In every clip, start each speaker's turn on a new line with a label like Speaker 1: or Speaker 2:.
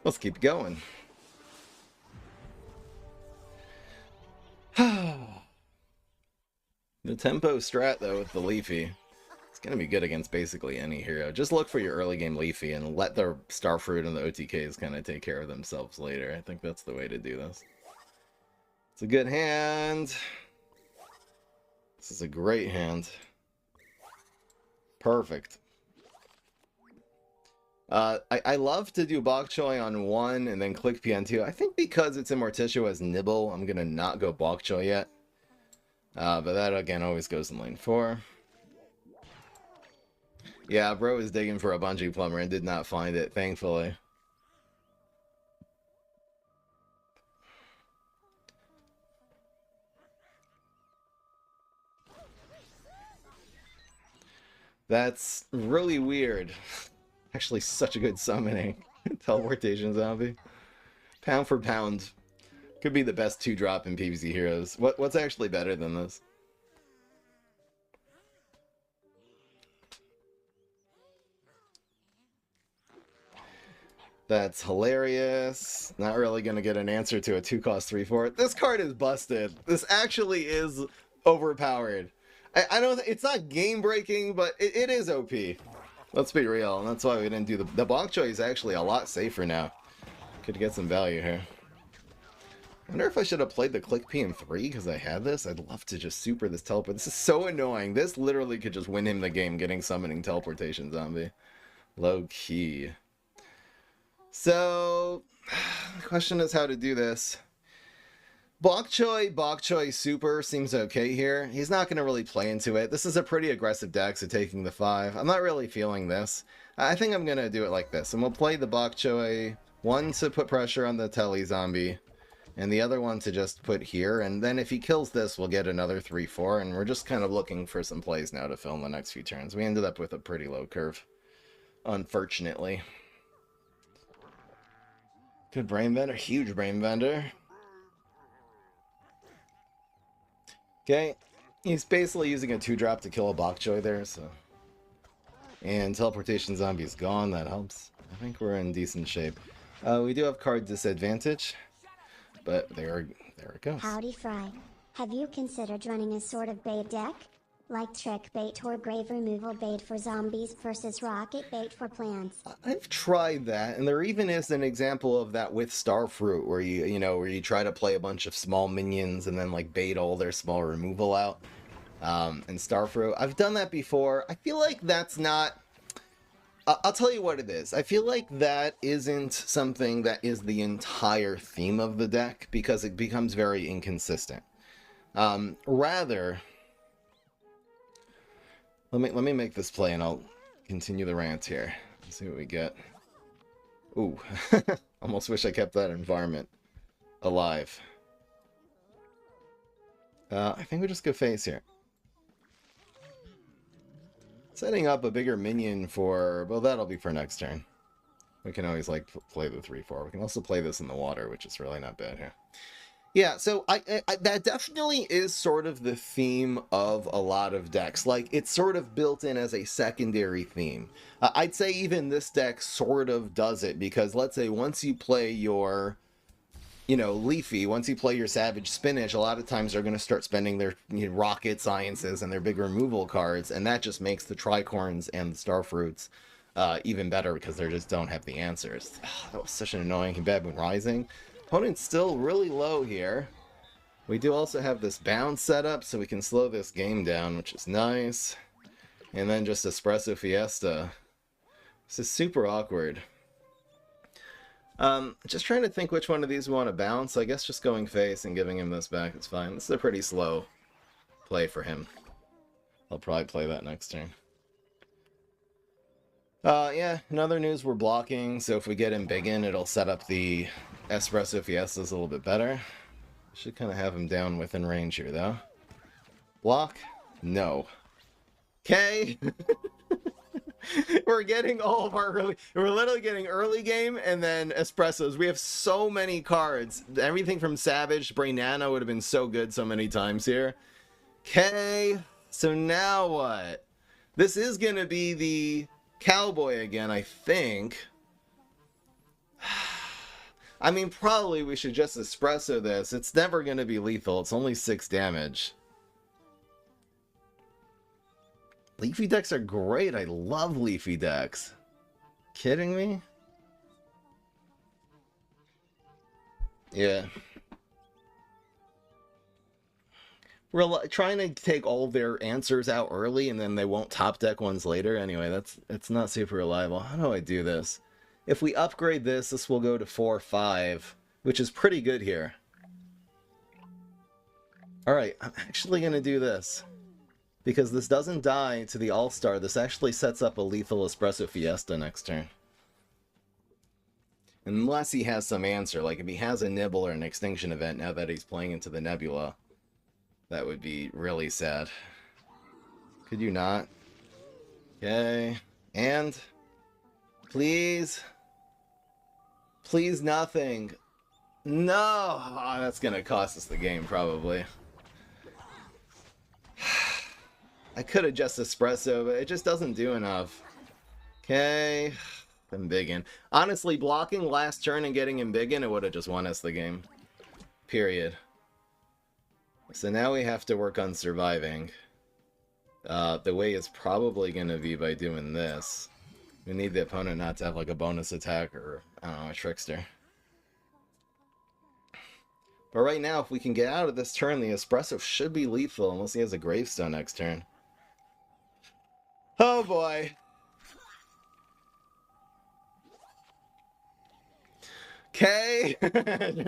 Speaker 1: Let's keep going. The tempo strat, though, with the Leafy, it's going to be good against basically any hero. Just look for your early game Leafy and let the Starfruit and the OTKs kind of take care of themselves later. I think that's the way to do this. It's a good hand. This is a great hand. Perfect. I love to do Bok Choy on 1 and then click PN2. I think because it's Immorticio as Nibble, I'm going to not go Bok Choy yet. But that, again, always goes in lane 4. Yeah, bro was digging for a bungee plumber and did not find it, thankfully. That's really weird. Actually, such a good summoning. Teleportation zombie. Pound for pound. Could be the best 2-drop in PvZ Heroes. What's actually better than this? That's hilarious. Not really going to get an answer to a 2-cost 3/4. This card is busted. This actually is overpowered. I don't. It's not game breaking, but it is OP. Let's be real, and that's why we didn't do the Bok Choy is actually a lot safer now. Could get some value here. I wonder if I should have played the click PM3 because I had this. I'd love to just super this teleport. This is so annoying. This literally could just win him the game getting summoning teleportation zombie. Low key. So, the question is how to do this. Bok Choy super seems okay here. He's not going to really play into it. This is a pretty aggressive deck, so taking the 5. I'm not really feeling this. I think I'm going to do it like this. And we'll play the Bok Choy, one to put pressure on the Tele zombie, and the other one to just put here. And then if he kills this, we'll get another 3/4. And we're just kind of looking for some plays now to fill in the next few turns. We ended up with a pretty low curve, unfortunately. Good brain bender, huge brain bender. Okay, he's basically using a 2-drop to kill a Bok Choy there, so. And teleportation zombie is gone, that helps. I think we're in decent shape. We do have card disadvantage, but there it goes.
Speaker 2: Howdy Fry. Have you considered running a sort of bait deck? Like trick bait or grave removal bait for zombies versus rocket bait for plants?
Speaker 1: I've tried that, and there even is an example of that with Starfruit, where where you try to play a bunch of small minions and then like bait all their small removal out. And Starfruit, I've done that before. I feel like that's not. I'll tell you what it is. I feel like that isn't something that is the entire theme of the deck because it becomes very inconsistent. Rather. Let me make this play and I'll continue the rant here. Let's see what we get. Ooh, almost wish I kept that environment alive. I think we just go face here. Setting up a bigger minion for, well, that'll be for next turn. We can always like play the 3/4. We can also play this in the water, which is really not bad here. Yeah, so that definitely is sort of the theme of a lot of decks. Like, it's sort of built in as a secondary theme. I'd say even this deck sort of does it, because let's say once you play your, Leafy, once you play your Savage Spinach, a lot of times they're going to start spending their Rocket Sciences and their big removal cards, and that just makes the Tricorns and the Starfruits even better, because they just don't have the answers. That was such an annoying Bad Moon Rising. Opponent's still really low here. We do also have this bounce set up, so we can slow this game down, which is nice. And then just Espresso Fiesta. This is super awkward. Just trying to think which one of these we want to bounce. I guess just going face and giving him this back is fine. This is a pretty slow play for him. I'll probably play that next turn. Yeah, in other news, we're blocking, so if we get him big in, it'll set up the Espresso Fiestas a little bit better. Should kind of have him down within range here, though. Block? No. Okay. We're getting all of our early... We're literally getting early game and then Espressos. We have so many cards. Everything from Savage, Brain Nano would have been so good so many times here. Okay. So now what? This is going to be the Cowboy again, I think. I mean, probably we should just espresso this. It's never going to be lethal. It's only 6 damage. Leafy decks are great. I love leafy decks. Kidding me? Yeah. We're trying to take all their answers out early, and then they won't top deck ones later. Anyway, it's not super reliable. How do I do this? If we upgrade this, this will go to 4-5, which is pretty good here. Alright, I'm actually going to do this. Because this doesn't die to the All-Star, this actually sets up a lethal Espresso Fiesta next turn. Unless he has some answer, like if he has a Nibble or an Extinction event now that he's playing into the Nebula. That would be really sad. Could you not? Okay. And? Please? Please nothing. No! Oh, that's gonna cost us the game, probably. I could have just espresso, but it just doesn't do enough. Okay. I'm biggin. Honestly, blocking last turn and getting him biggin, it would have just won us the game. Period. So now we have to work on surviving. The way is probably going to be by doing this. We need the opponent not to have like a bonus attack or, I don't know, a trickster. But right now, if we can get out of this turn, the espresso should be lethal unless he has a gravestone next turn. Oh boy. Okay,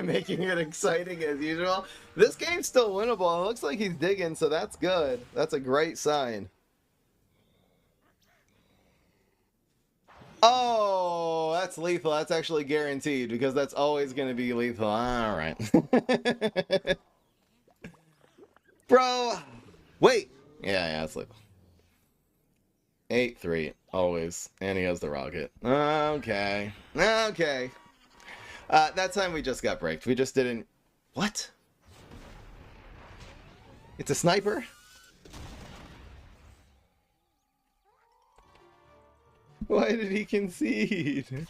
Speaker 1: making it exciting as usual. This game's still winnable. It looks like he's digging, so that's good. That's a great sign. Oh, that's lethal. That's actually guaranteed because that's always going to be lethal. All right. Bro. Wait. Yeah, it's lethal. 8-3. Always. And he has the rocket. Okay. Okay. That time we just got braked. We just didn't... What? It's a sniper? Why did he concede?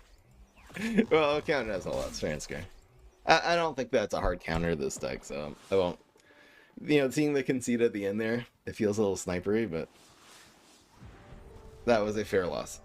Speaker 1: Well, I'll count it as a loss. Fair and square. I don't think that's a hard counter this deck, so I won't... You know, seeing the concede at the end there, it feels a little snipery, but... That was a fair loss.